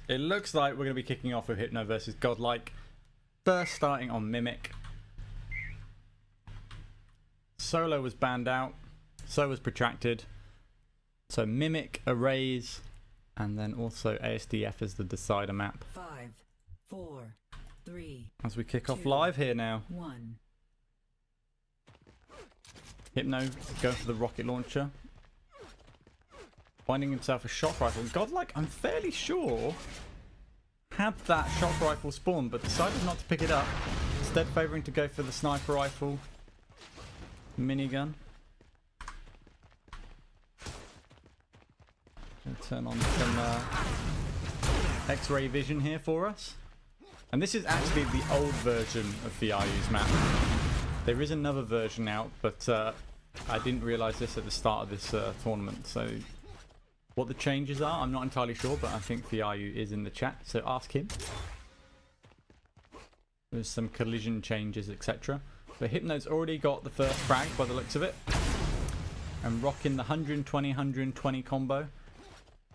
It looks like we're going to be kicking off with Hypno versus Godlike. First starting on Mimic. Solo was banned out. So was Protracted. So Mimic, Arrays, and then also ASDF as the decider map. 5, 4, 3. As we kick off live here now. 1. Hypno going for the rocket launcher. Finding himself a shock rifle. Godlike, I'm fairly sure, had that shock rifle spawn, but decided not to pick it up. Instead favouring to go for the sniper rifle. Minigun. Gonna turn on some X-ray vision here for us. And this is actually the old version of VIU's map. There is another version out, but I didn't realise this at the start of this tournament. So what the changes are, I'm not entirely sure, but I think VIU is in the chat, so ask him. There's some collision changes, etc. But Hypno's already got the first frag by the looks of it. And rocking the 120-120 combo.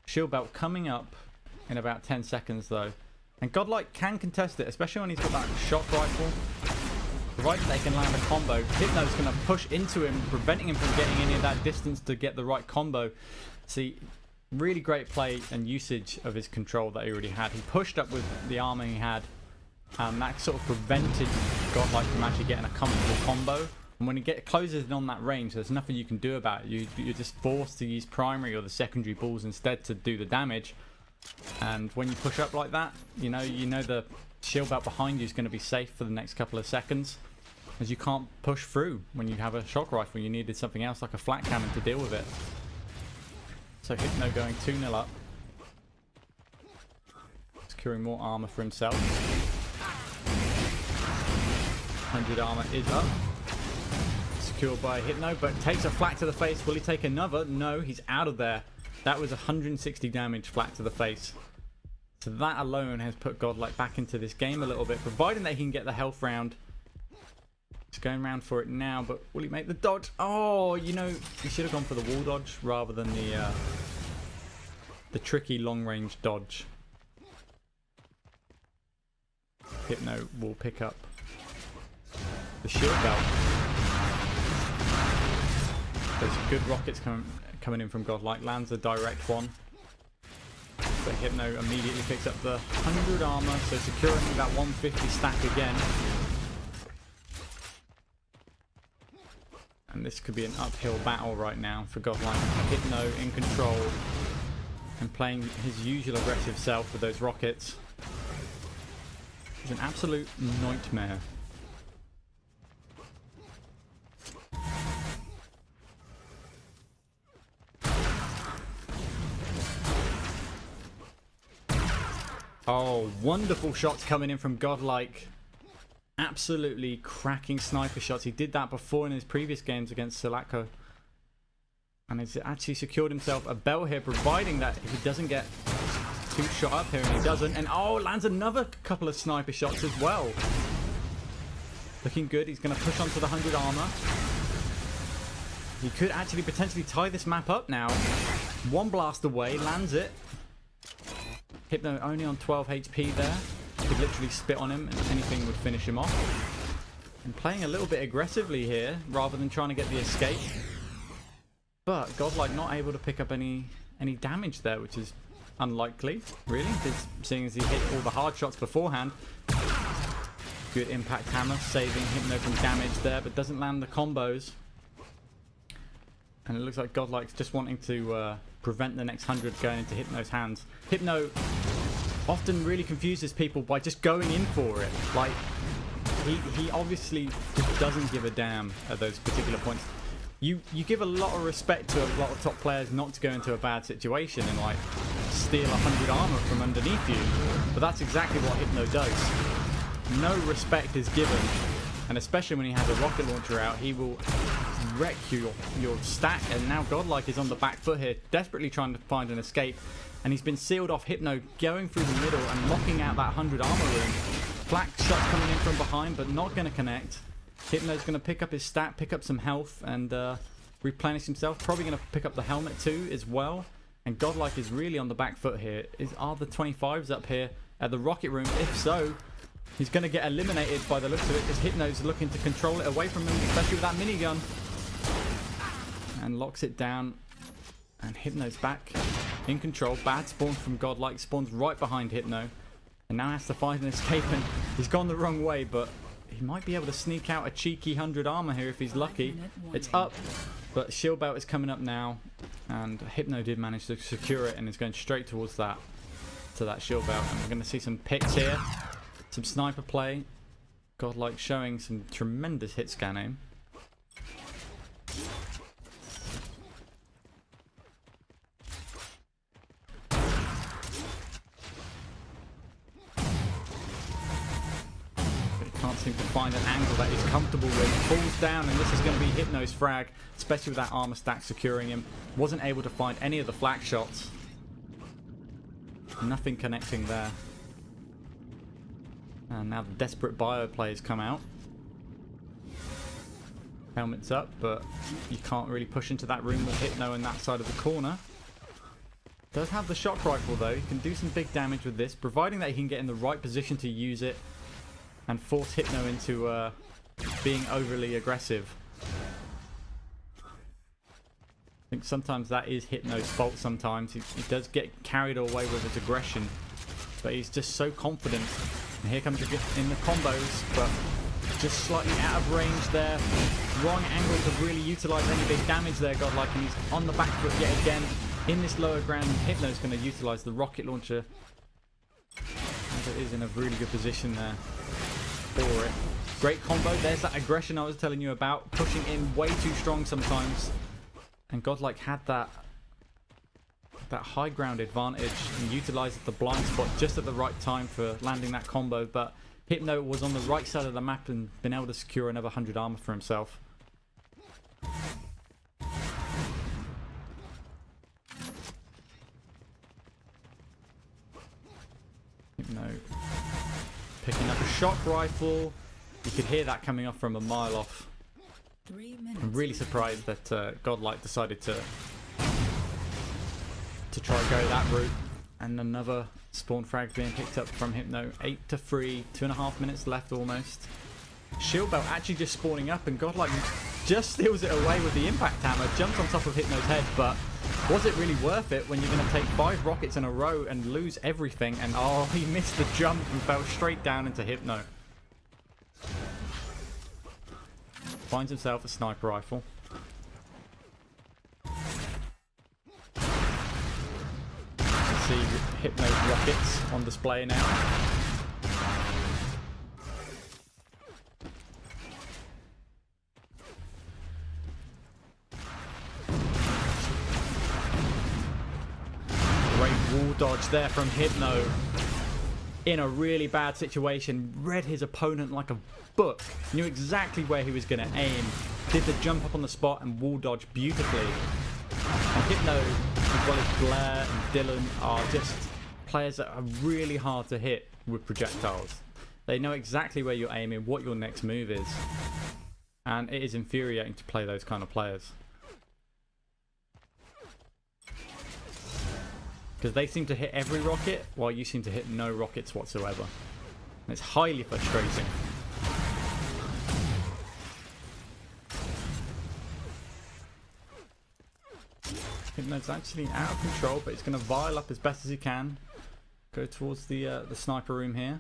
Shield belt coming up in about 10 seconds though. And Godlike can contest it, especially when he's got that shock rifle. Provided they can land a combo, Hypno's going to push into him, preventing him from getting any of that distance to get the right combo. See, really great play and usage of his control that he already had. He pushed up with the armor he had. That sort of prevented Godlike from actually getting a comfortable combo. And when he closes in on that range, there's nothing you can do about it. You're just forced to use primary or the secondary balls instead to do the damage. And when you push up like that, you know the shield belt behind you is going to be safe for the next couple of seconds, as you can't push through when you have a shock rifle. You needed something else like a flat cannon to deal with it. So Hypno going 2-0 up, securing more armor for himself. 100 armor is up, secured by Hypno, but takes a flak to the face. Will he take another? No, he's out of there. That was 160 damage flat to the face. So that alone has put Godlike back into this game a little bit, providing that he can get the health round. He's going round for it now, but will he make the dodge? Oh, you know, he should have gone for the wall dodge rather than the tricky long-range dodge. Hypno will pick up the shield belt. There's good rockets coming in from Godlike. Lands a direct one. But Hypno immediately picks up the 100 armor, so securing that 150 stack again. And this could be an uphill battle right now for Godlike. Hypno in control and playing his usual aggressive self with those rockets. It's an absolute nightmare. Oh, wonderful shots coming in from Godlike. Absolutely cracking sniper shots. He did that before in his previous games against Silatko. And he's actually secured himself a belt here, providing that if he doesn't get too shot up here, and he doesn't. And oh, lands another couple of sniper shots as well. Looking good. He's going to push onto the 100 armor. He could actually potentially tie this map up now. One blast away, lands it. Hypno only on 12 HP there. Could literally spit on him and anything would finish him off. And playing a little bit aggressively here rather than trying to get the escape. But Godlike not able to pick up any damage there, which is unlikely, really, because seeing as he hit all the hard shots beforehand. Good impact hammer, saving Hypno from damage there, but doesn't land the combos. And it looks like Godlike's just wanting to prevent the next 100 going into Hypno's hands. Hypno often really confuses people by just going in for it. Like, he obviously just doesn't give a damn at those particular points. You give a lot of respect to a lot of top players not to go into a bad situation and like steal 100 armor from underneath you, but that's exactly what Hypno does. No respect is given, and especially when he has a rocket launcher out, he will wreck your stack. And now Godlike is on the back foot here, desperately trying to find an escape, and he's been sealed off. Hypno going through the middle and locking out that 100 armor room. Flak shots coming in from behind, but not going to connect. Hypno's going to pick up his stat, pick up some health, and replenish himself. Probably going to pick up the helmet too as well. And Godlike is really on the back foot here. Are the 25s up here at the Rocket Room? If so, he's going to get eliminated by the looks of it, because Hypno's looking to control it away from him, especially with that minigun. And locks it down. And Hypno's back in control. Bad spawn from Godlike. Spawns right behind Hypno. And now has to find an escape, and he's gone the wrong way, but he might be able to sneak out a cheeky 100 armor here if he's lucky. It's up, but Shield Belt is coming up now. And Hypno did manage to secure it and is going straight towards that, to that Shield Belt. And we're going to see some picks here. Some sniper play. Godlike showing some tremendous hit scan aim. Can't seem to find an angle that he's comfortable with. Falls down, and this is going to be Hypno's frag, especially with that armor stack securing him. Wasn't able to find any of the flak shots. Nothing connecting there. And now the desperate bio players come out. Helmet's up, but you can't really push into that room with Hypno on that side of the corner. Does have the shock rifle though. He can do some big damage with this, providing that he can get in the right position to use it and force Hypno into being overly aggressive. I think sometimes that is Hypno's fault sometimes. He does get carried away with his aggression, but he's just so confident. And here comes in the combos, but just slightly out of range there. Wrong angle to really utilise any big damage there, Godlike, and he's on the back foot yet again. In this lower ground, Hypno's going to utilise the rocket launcher, as it is in a really good position there for it. Great combo. There's that aggression I was telling you about, pushing in way too strong sometimes. And Godlike had that high ground advantage and utilised the blind spot just at the right time for landing that combo. But Hypno was on the right side of the map and been able to secure another 100 armor for himself. Hypno picking up a shock rifle. You could hear that coming off from a mile off. I'm really surprised that Godlike decided to try and go that route. And another spawn frag being picked up from Hypno. 8-3, 2.5 minutes left almost. Shield Belt actually just spawning up, and Godlike just steals it away with the impact hammer. Jumps on top of Hypno's head, but was it really worth it when you're going to take 5 rockets in a row and lose everything? And oh, he missed the jump and fell straight down into Hypno. Finds himself a sniper rifle. You see Hypno's rockets on display now. Great wall dodge there from Hypno. In a really bad situation, read his opponent like a book, knew exactly where he was going to aim, did the jump up on the spot and wall dodge beautifully. And Hypno, as well as Blair and Dylan, are just players that are really hard to hit with projectiles. They know exactly where you're aiming, what your next move is, and it is infuriating to play those kind of players. Because they seem to hit every rocket, while you seem to hit no rockets whatsoever. And it's highly frustrating. Hypno's actually out of control, but he's going to vial up as best as he can. Go towards the sniper room here.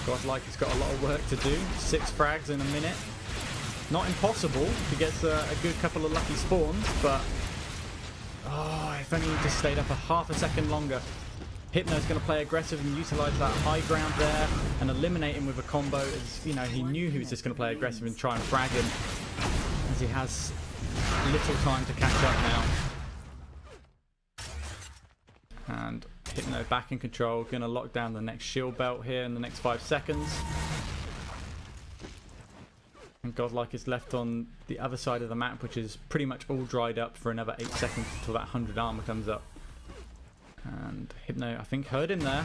Godlike has got a lot of work to do. 6 frags in a minute. Not impossible if he gets a good couple of lucky spawns, but oh, if only he just stayed up a half a second longer. Hypno's going to play aggressive and utilise that high ground there and eliminate him with a combo. As you know, he knew he was just going to play aggressive and try and frag him, as he has little time to catch up now. And Hypno back in control, going to lock down the next shield belt here in the next 5 seconds. And Godlike is left on the other side of the map, which is pretty much all dried up for another 8 seconds until that 100 armor comes up. And Hypno, I think, heard him there.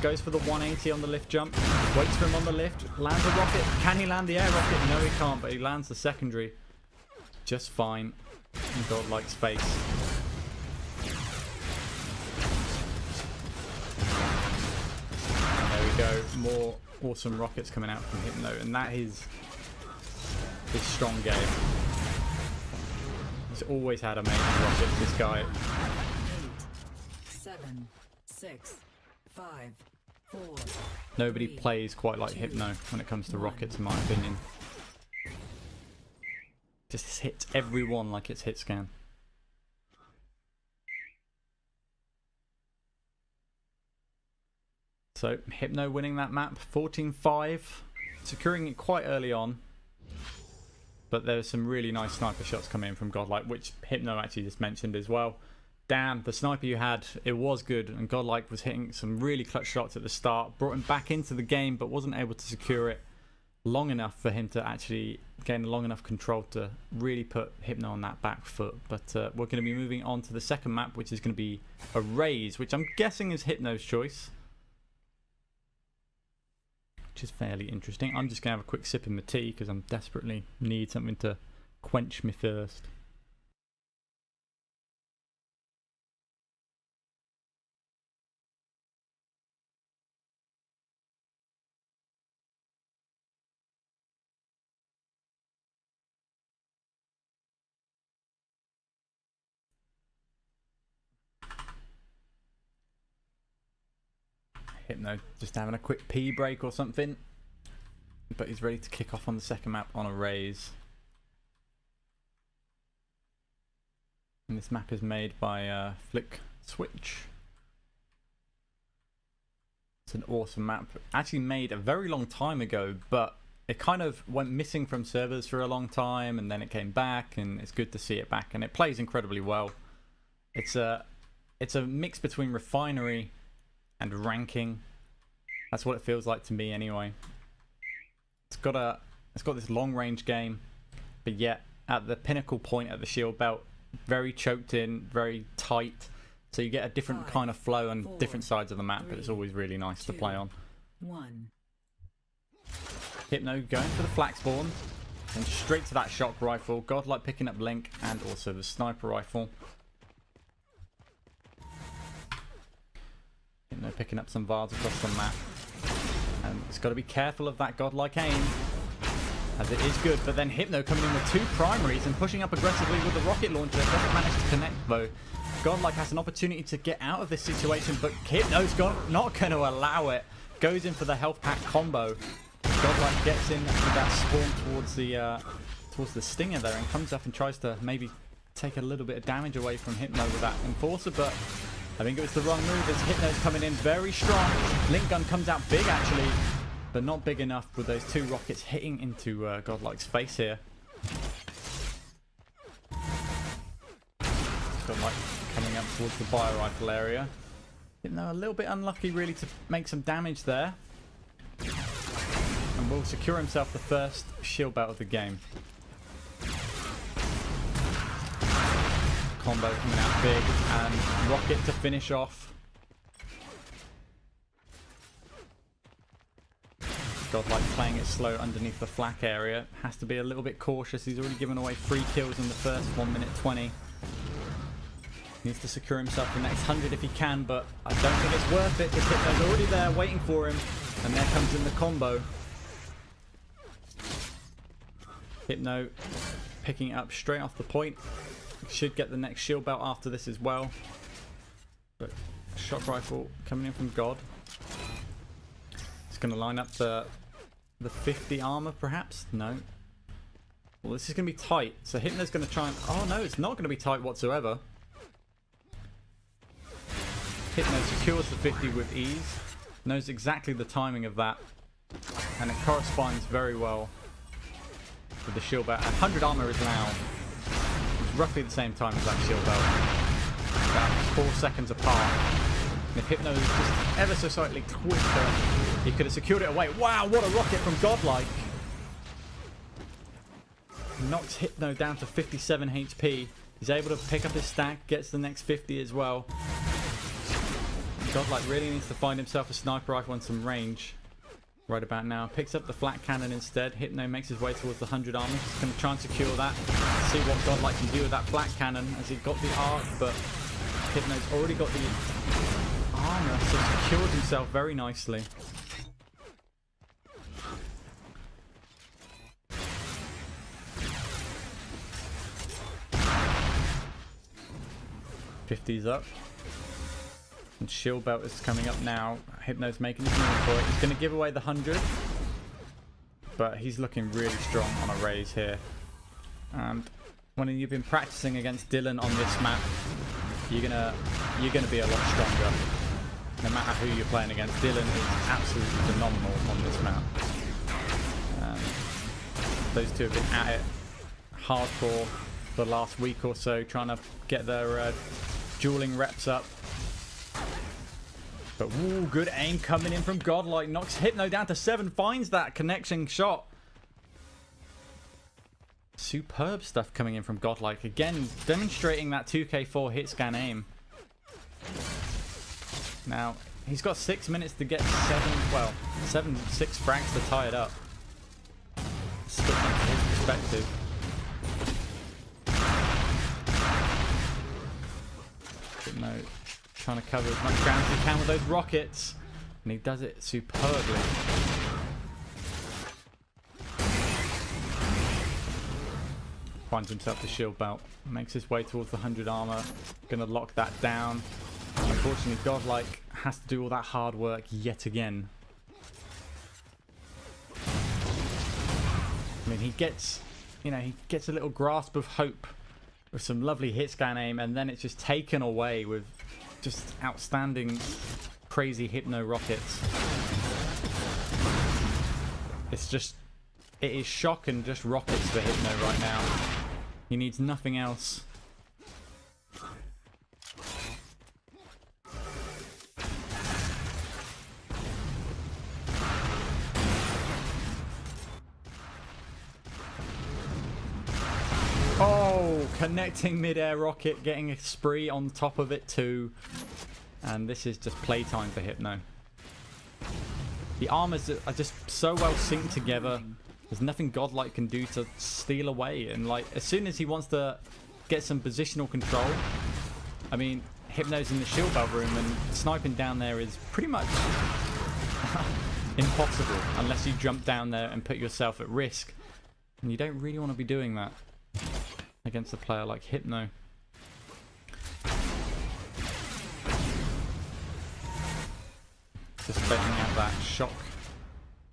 Goes for the 180 on the lift jump. Waits for him on the lift. Lands a rocket. Can he land the air rocket? No, he can't, but he lands the secondary. just fine in Godlike's face. And there we go. More awesome rockets coming out from Hypno, and that is his strong game. He's always had amazing rockets, this guy. 8, 7, 6, 5, 4. Nobody 3, plays quite like 2, Hypno when it comes to 1. rockets, in my opinion. Just hits everyone like it's hit scan. So Hypno winning that map, 14-5, securing it quite early on. But there's some really nice sniper shots coming in from Godlike, which Hypno actually just mentioned as well. Damn, the sniper you had, it was good, and Godlike was hitting some really clutch shots at the start, brought him back into the game, but wasn't able to secure it long enough for him to actually gain long enough control to really put Hypno on that back foot. But we're going to be moving on to the second map, which is going to be a raise, which I'm guessing is Hypno's choice, which is fairly interesting. I'm just going to have a quick sip of my tea because I'm desperately need something to quench my thirst. Hypno just having a quick pee break or something, but he's ready to kick off on the second map on a raise. And this map is made by Flick Switch. It's an awesome map, actually made a very long time ago, but it kind of went missing from servers for a long time, and then it came back, and it's good to see it back, and it plays incredibly well. It's a mix between Refinery and ranking. That's what it feels like to me anyway. It's got this long range game, but yet at the pinnacle point at the shield belt, very choked in, very tight, so you get a different kind of flow on different sides of the map, but it's always really nice to play on. 1. Hypno going for the flak spawn and straight to that shock rifle. Godlike picking up Link and also the sniper rifle. Hypno picking up some VODs across the map. And it's got to be careful of that Godlike aim, as it is good. But then Hypno coming in with 2 primaries and pushing up aggressively with the rocket launcher. Doesn't manage to connect though. Godlike has an opportunity to get out of this situation, but Hypno's not going to allow it. Goes in for the health pack combo. Godlike gets in with that spawn towards the stinger there, and comes up and tries to maybe take a little bit of damage away from Hypno with that enforcer, but I think it was the wrong move as Hypno's coming in very strong. Link gun comes out big actually, but not big enough with those 2 rockets hitting into Godlike's face here. Godlike coming up towards the bio rifle area. Hypno a little bit unlucky really to make some damage there. And will secure himself the first shield belt of the game. Combo coming out big, and rocket to finish off. Godlike playing it slow underneath the flak area. Has to be a little bit cautious. He's already given away 3 kills in the first 1 minute 20. Needs to secure himself the next 100 if he can, but I don't think it's worth it because Hypno's already there waiting for him. And there comes in the combo. Hypno picking it up straight off the point. Should get the next shield belt after this as well. But shock rifle coming in from God. It's going to line up the 50 armor perhaps? No. Well, this is going to be tight. So Hypno's going to try and... Oh no, it's not going to be tight whatsoever. Hypno secures the 50 with ease. Knows exactly the timing of that. And it corresponds very well with the shield belt. 100 armor is now roughly the same time as that shield belt. About 4 seconds apart. And if Hypno was just ever so slightly quicker, he could have secured it away. Wow, what a rocket from Godlike. Knocks Hypno down to 57 HP. He's able to pick up his stack, gets the next 50 as well. Godlike really needs to find himself a sniper rifle and some range. right about now. Picks up the flat cannon instead. Hypno makes his way towards the 100 armor. He's going to try and secure that. See what Godlike can do with that flat cannon as he got the arc, but Hypno's already got the armor, so secured himself very nicely. $50's up. And shield belt is coming up now. Hypno's making his move for it. He's going to give away the 100. But he's looking really strong on a raise here. And when you've been practicing against Dylan on this map, you're gonna be a lot stronger. No matter who you're playing against, Dylan is absolutely phenomenal on this map. Those two have been at it hardcore the last week or so, trying to get their dueling reps up. But ooh, good aim coming in from Godlike. Knocks Hypno down to 7. Finds that connection shot. Superb stuff coming in from Godlike. Again, demonstrating that 2K4 hit scan aim. Now, he's got 6 minutes to get 6 frags to tie it up. Switch into his perspective. Hypno trying to cover as much ground as he can with those rockets, and he does it superbly. Finds himself the shield belt, makes his way towards the 100 armor, gonna lock that down. Unfortunately, Godlike has to do all that hard work yet again. I mean, he gets a little grasp of hope with some lovely hit scan aim, and then it's just taken away with just outstanding, crazy Hypno rockets. It is shock and just rockets for Hypno right now. He needs nothing else. Oh, connecting mid-air rocket, getting a spree on top of it too. And this is just playtime for Hypno. The armors are just so well synced together. There's nothing Godlike can do to steal away. And like, as soon as he wants to get some positional control, I mean, Hypno's in the shield belt room, and sniping down there is pretty much impossible unless you jump down there and put yourself at risk. And you don't really want to be doing that against a player like Hypno. Just betting out that shock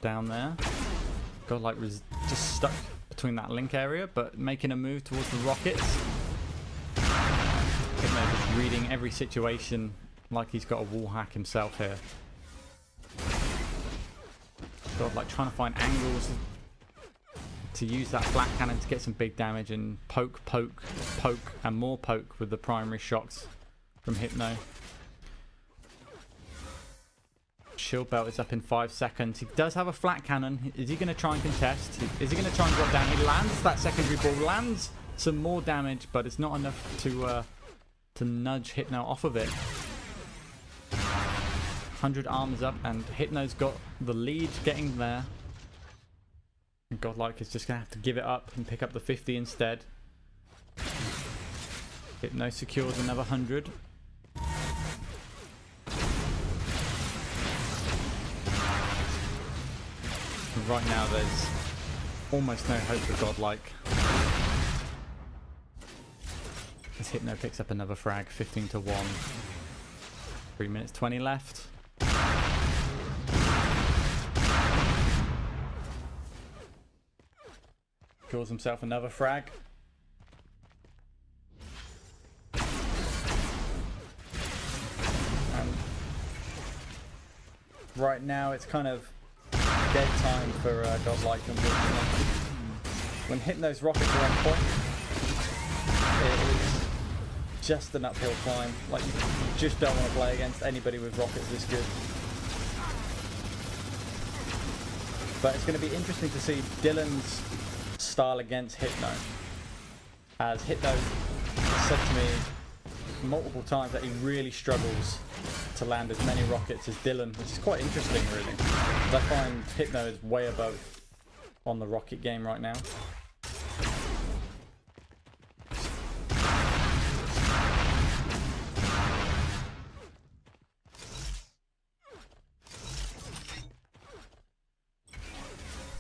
down there. Godlike was just stuck between that link area, but making a move towards the rockets. Hypno just reading every situation like he's got a wall hack himself here. Godlike trying to find angles to use that flat cannon to get some big damage and poke, and more poke with the primary shocks from Hypno. Shield belt is up in 5 seconds. He does have a flat cannon. Is he going to try and contest? Is he going to try and drop down? He lands that secondary ball, lands some more damage, but it's not enough to nudge Hypno off of it. 100 arms up, and Hypno's got the lead getting there. And Godlike is just going to have to give it up and pick up the 50 instead. Hypno secures another 100. And right now there's almost no hope for Godlike. As Hypno picks up another frag, 15-1. 3 minutes 20 left. Draws himself another frag. And right now it's kind of dead time for Godlike, unfortunately. When Hypno's rockets are on point, it is just an uphill climb. Like, you just don't want to play against anybody with rockets this good. But it's going to be interesting to see Dylan's style against Hypno, as Hypno said to me multiple times that he really struggles to land as many rockets as Dylan, which is quite interesting, really. I find Hypno is way above on the rocket game right now.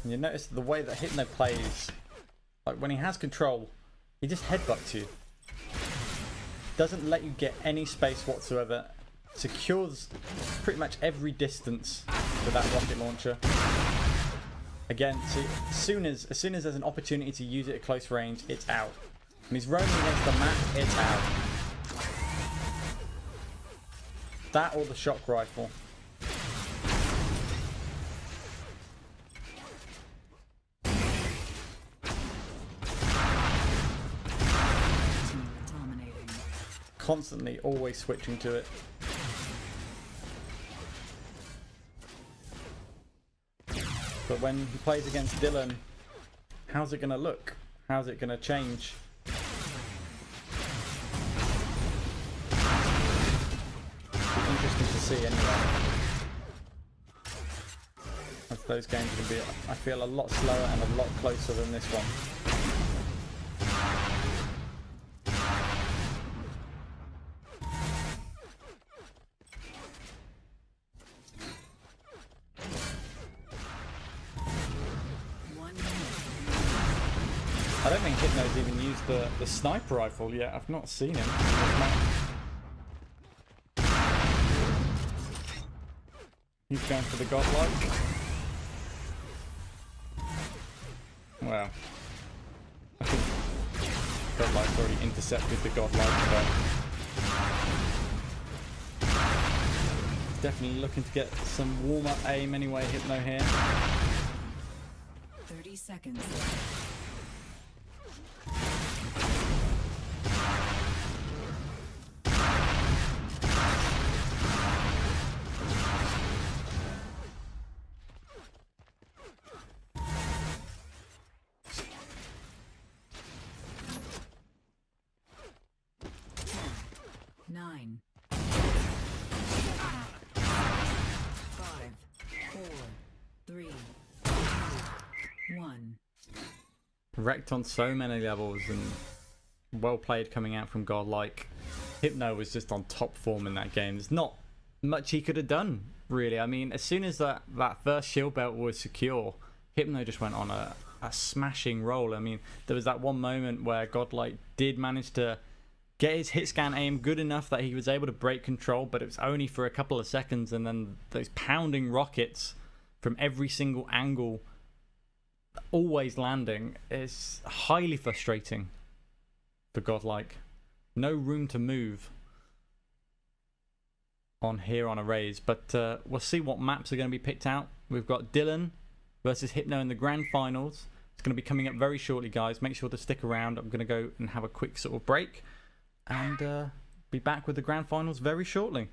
And you notice the way that Hypno plays, like when he has control, he just headbutts you. Doesn't let you get any space whatsoever. Secures pretty much every distance with that rocket launcher. Again, see, as soon as there's an opportunity to use it at close range, it's out. When he's roaming against the map, it's out. That or the shock rifle. Constantly, always switching to it. But when he plays against Dylan, how's it going to look? How's it going to change? It'll be interesting to see anyway. As those games are going to be, I feel, a lot slower and a lot closer than this one. I don't think Hypno's even used the sniper rifle yet. I've not seen him. He's going for the Godlike. Well, I think Godlike's already intercepted the Godlike, but definitely looking to get some warm-up aim anyway, Hypno here. 30 seconds. Nine. 5, 4, 3, 2, 1. Wrecked on so many levels and well played coming out from Godlike. Hypno was just on top form in that game. There's not much he could have done, really. I mean, as soon as that first shield belt was secure, Hypno just went on a smashing roll. I mean, there was that one moment where Godlike did manage to get his hit scan aim good enough that he was able to break control, but it was only for a couple of seconds, and then those pounding rockets from every single angle always landing is highly frustrating for Godlike. No room to move on here on Arrays, but we'll see what maps are going to be picked out. We've got Dylan versus Hypno in the grand finals. It's going to be coming up very shortly, guys. Make sure to stick around. I'm going to go and have a quick sort of break and be back with the grand finals very shortly.